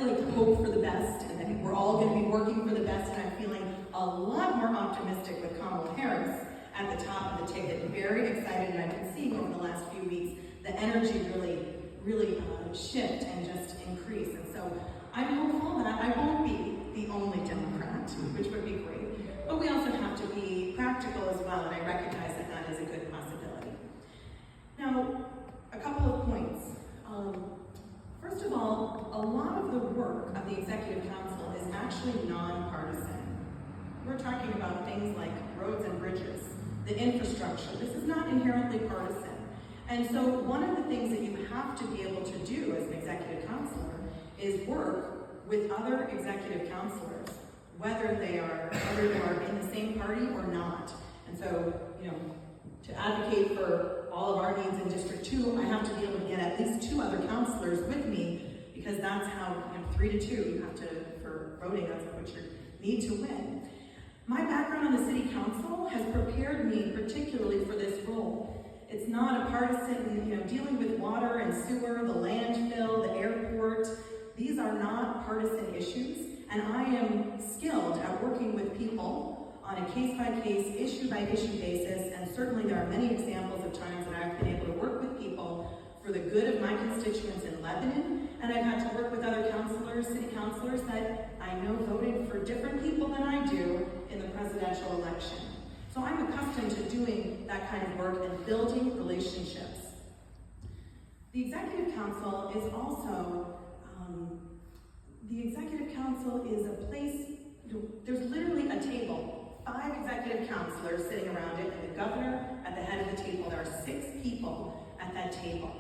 definitely hope for the best, and I think we're all going to be working for the best, and I'm feeling a lot more optimistic with Kamala Harris at the top of the ticket. Very excited, and I've been seeing over the last few weeks the energy really shift and just increase. And so I'm hopeful that I won't be the only Democrat, which would be great. But we also have to be practical as well, and I recognize that that is a good possibility. Now, a couple of points. First of all, a lot of the work of the Executive Council is actually nonpartisan. We're talking about things like roads and bridges, the infrastructure. This is not inherently partisan. And so one of the things that you have to be able to do as an executive counselor is work with other executive counselors, whether they are in the same party or not. And so, to advocate for all of our needs in District 2, I have to be able to get at least 2 other counselors with me, because that's how, 3 to 2, you have to, for voting, that's what you need to win. My background on the City Council has prepared me particularly for this role. It's not a partisan, dealing with water and sewer, the landfill, the airport. These are not partisan issues, and I am skilled at working with people on a case-by-case, issue-by-issue basis, and certainly there are many examples of times that I've been able to work with people for the good of my constituents in Lebanon, and I've had to work with other councilors, city councilors that I know voted for different people than I do in the presidential election. So I'm accustomed to doing that kind of work and building relationships. The Executive Council is also, a place, there's literally a table, 5 executive counselors sitting around it, and the governor at the head of the table. There are 6 people at that table.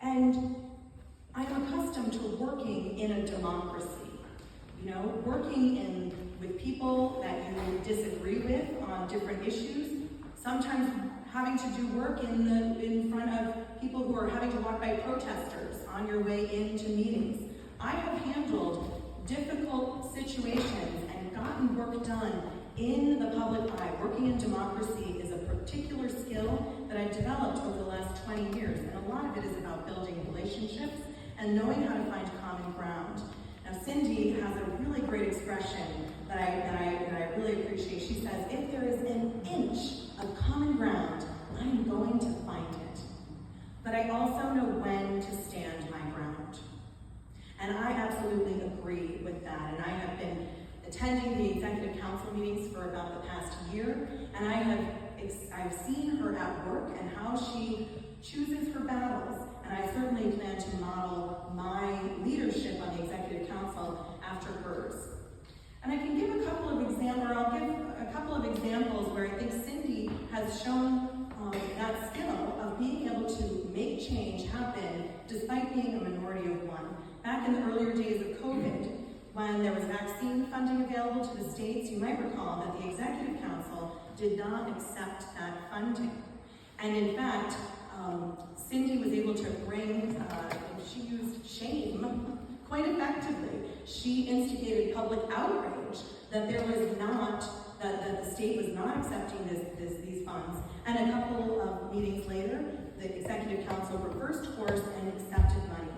And I am accustomed to working in a democracy, working with people that you disagree with on different issues, sometimes having to do work in front of people who are having to walk by protesters on your way into meetings. I have handled difficult situations and gotten work done in the public eye. Working in democracy is a particular skill that I've developed over the last 20 years, and a lot of it is about building relationships and knowing how to find common ground. Now, Cinde has a really great expression that I really appreciate. She says, if there is an inch of common ground, I'm going to find it. But I also know when to stand my ground. And I absolutely agree with that. And I have been attending the Executive Council meetings for about the past year, and I've seen her at work and how she chooses her battles. And I certainly plan to model my leadership on the Executive Council after hers. And I can give a couple of examples where I think Cinde has shown that skill of being able to make change happen despite being a minority of one. Back in the earlier days of COVID, when there was vaccine funding available to the states, you might recall that the Executive Council did not accept that funding. And in fact, Cinde was able to she used shame quite effectively. She instigated public outrage that that the state was not accepting these funds. And a couple of meetings later, the Executive Council reversed course and accepted money.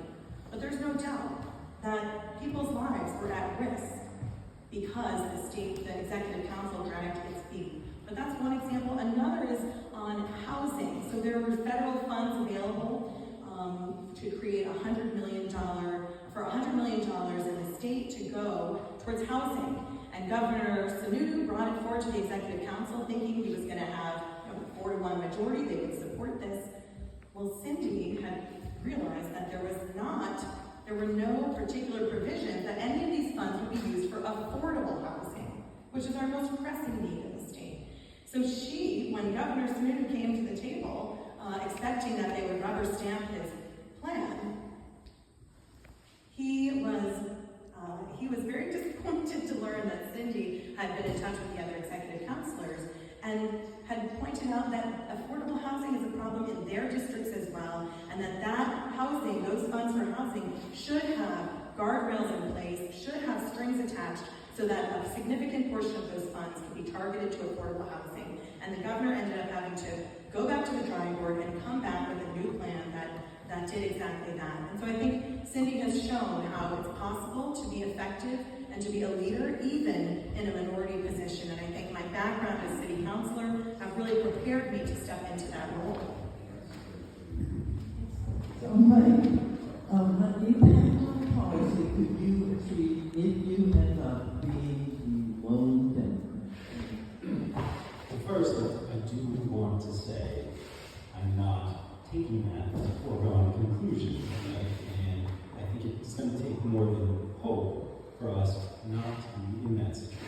But there's no doubt that people's lives were at risk because the Executive Council dragged its feet. But that's one example. Another is on housing. So there were federal funds available to create $100 million in the state to go towards housing. And Governor Sununu brought it forward to the Executive Council thinking he was going to have a 4-to-1 majority, they would support this. Well, Cinde had realized that there were no particular provisions that any of these funds would be used for affordable housing, which is our most pressing need in the state. So when Governor Sununu came to the table, expecting that they would rubber stamp his plan, he was very disappointed to learn that Cinde had been in touch with the other executive counselors and had pointed out that affordable housing is a problem in their districts as well, and that housing, those funds for housing, should have guardrails in place, should have strings attached, so that a significant portion of those funds could be targeted to affordable housing. And the governor ended up having to go back to the drawing board and come back with a new plan that that did exactly that. And so I think Cinde has shown how it's possible to be effective and to be a leader even in a minority position. And I think my background as city councilor have really prepared me to step into that role. So, honey, on policy, could you achieve if you end up being the lone Democrat? First, I do want to say I'm not taking that as a foregone conclusion, right? And I think it's going to take more than hope for us not to be in that situation.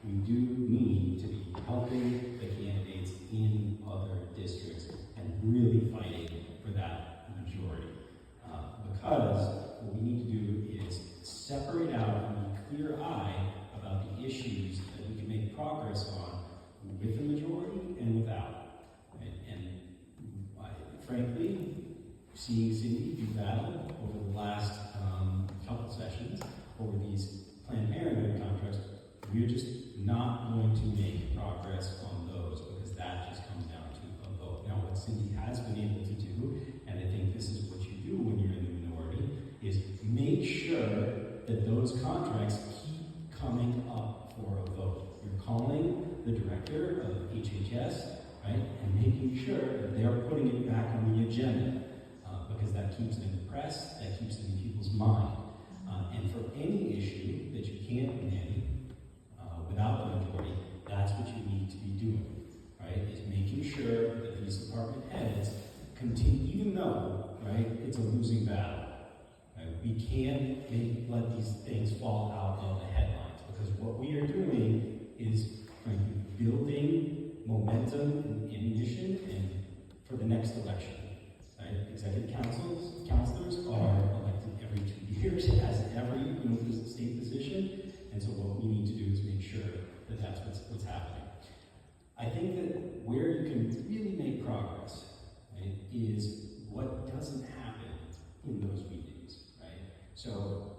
We do need to be helping the candidates in other districts and really fighting for that majority. Because what we need to do is separate out and be clear-eyed about the issues that we can make progress on with the majority and without. And frankly, seeing Cinde do battle over the last couple sessions over these Planned Parenthood contracts, we're just not going to make progress on those because that just comes down to a vote. Now, what Cinde has been able to do, and I think this is what you do when you're in the minority, is make sure that those contracts keep coming up for a vote. You're calling the director of HHS, right, and making sure that they're putting it back on the agenda because that keeps it in the press, that keeps it in people's mind. And for any issue that you can't manage without the majority, that's what you need to be doing, right, is making sure that these department heads continue, even though, right, it's a losing battle. Right? We can't let these things fall out of the headlines because what we are doing is frankly building momentum and ammunition and for the next election. Right? Executive counselors are elected every 2 years as every state position, and so what we need to do is make sure that that's what's happening. I think that where you can really make progress, right, is what doesn't happen in those meetings, right? So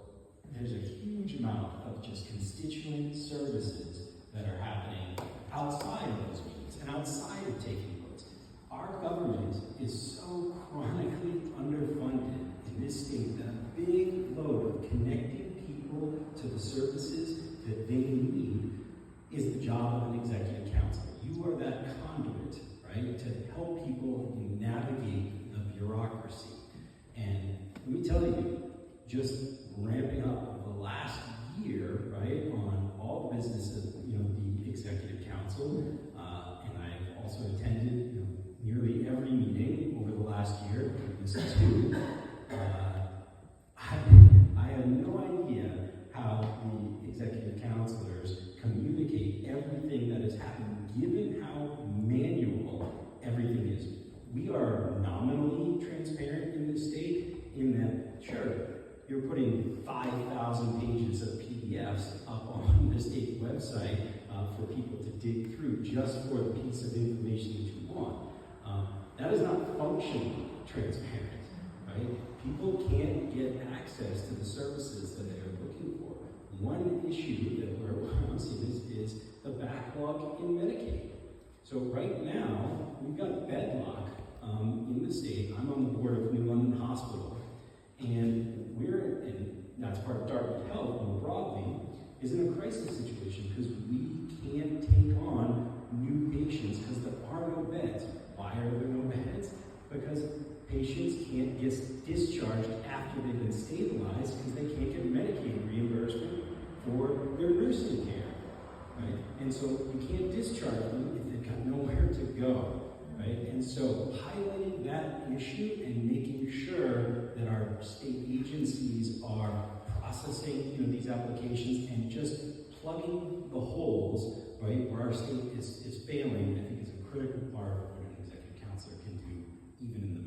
there's a huge amount of just constituent services that are happening outside of those meetings and outside of taking votes. Our government is so chronically underfunded in this state that a big load of connecting people to the services that they need is the job of an executive council. You are that conduit, right, to help people navigate the bureaucracy. And let me tell you, just ramping up the last year, right, on all the business of the executive council, and I've also attended nearly every meeting over the last year. This is two. I have no idea how the executive counselors communicate everything that has happened, given how manual everything is. We are nominally transparent in this state in that, sure, you're putting 5,000 pages of PDFs up on the state website for people to dig through just for the piece of information that you want. That is not functionally transparent, right? People can't get access to the services that they're looking for. One issue that I'm seeing is the backlog in Medicaid. So right now, we've got bedlock in the state. I'm on the board of New London Hospital, and that's part of Dartmouth Health more broadly, is in a crisis situation because we can't take on new patients because there are no beds. Why are there no beds? Because patients can't get discharged after they've been stabilized because they can't get Medicaid reimbursement for their nursing care, right? And so you can't discharge them if they've got nowhere to go, right? And so highlighting that issue and making sure that our state agencies are processing these applications and just plugging the holes, right, where our state is failing, I think is a critical part of what an executive counselor can do, even in the